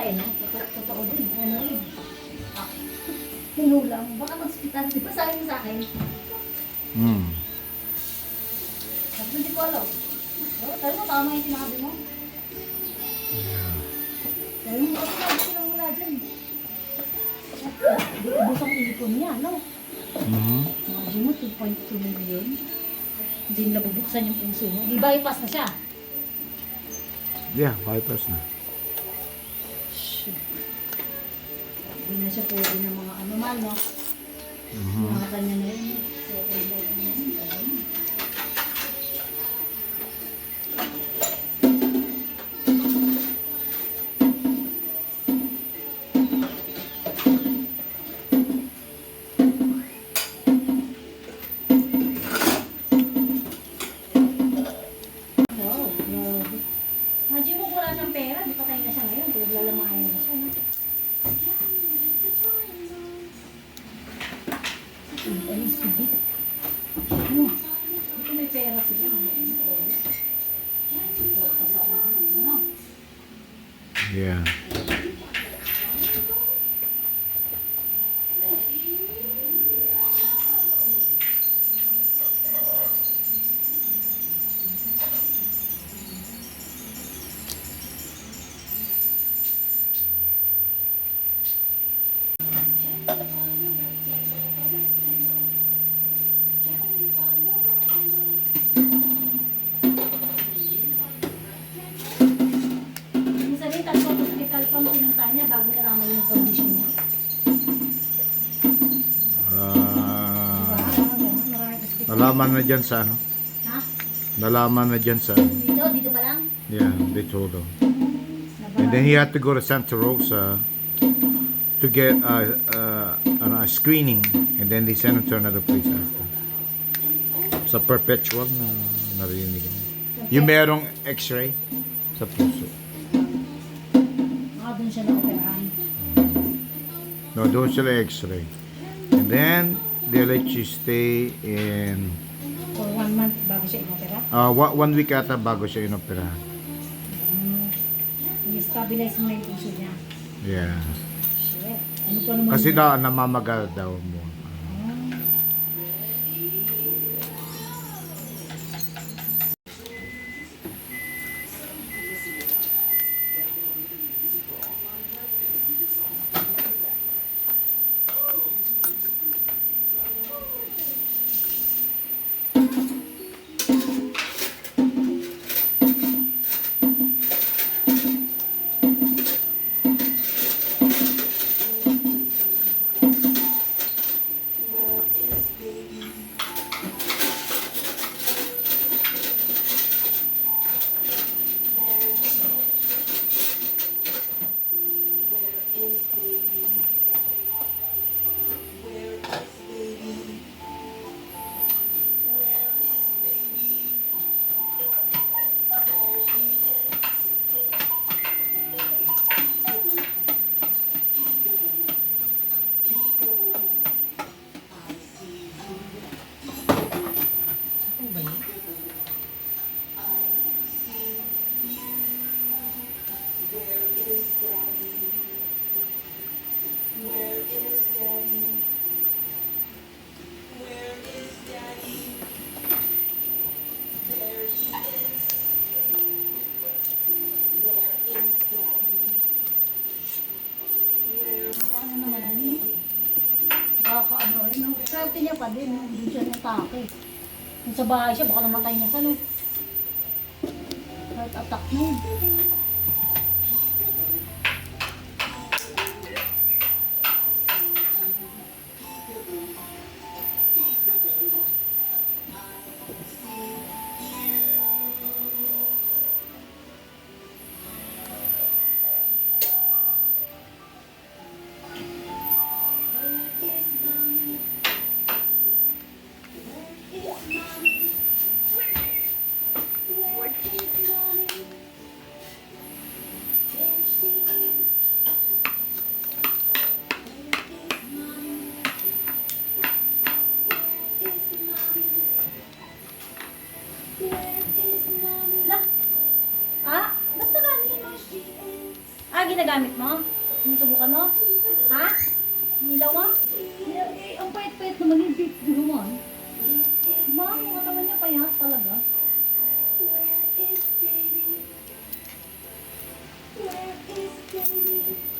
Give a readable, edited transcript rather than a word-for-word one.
eh, no? Totoo din. Ano yun? Tinulang. Baka mag-hospital. Di ba sabi mo sa akin? Sabi mo, hindi ko alam. Sabi mo, tama yung sinabi mo. Sabi mo, kasi sabi ko lang mula dyan. Busang ipon niya, no? Sabi mo, 2.2 million. Hindi nila bubuksan yung puso mo. Di bypass na siya. Yeah, bypass na. Hindi na siya pwede ng mga ano man, no? Mga kanya na yun. Second life na yun. Wow, grabe. Imagine mo wala siyang pera, di patay na siya ngayon. Tulad lalamayan na siya, no? Ay, subit. Ano? Dito may pera sila. Ano? Yeah. Minsan rin, tatlong hospital pang pinunta niya bago nalaman yung condition niya. Nalaman na dyan sa ano? Ha? Nalaman na dyan sa... Dito pa lang? Yeah, they told him. And then he had to go to Santa Rosa to get a screening, and then they sent him to another place after. Sa perpetual na narinig mo. Yung merong x-ray sa puso. Doon siya na-operahan. No, doon sila x-ray. And then, they let you stay in... For 1 month bago siya inopera? 1 week ata bago siya inoperahan. I-stabilize mo yung puso niya. Yeah. Shit. Ano pa naman Kasi yun? daw, namamaga daw mo. Ano rin, no? Swerte niya pa din, no? Hindi siya natake. Kung sa bahay siya, baka namatay niya sa, no? Heart attack na yun. Ah, ginagamit mo? Sinusubukan mo? Ha? Nilaw mo? Ang pait-pait naman yung beef naman. Diba? Ang katawan niya payat talaga. Where is baby?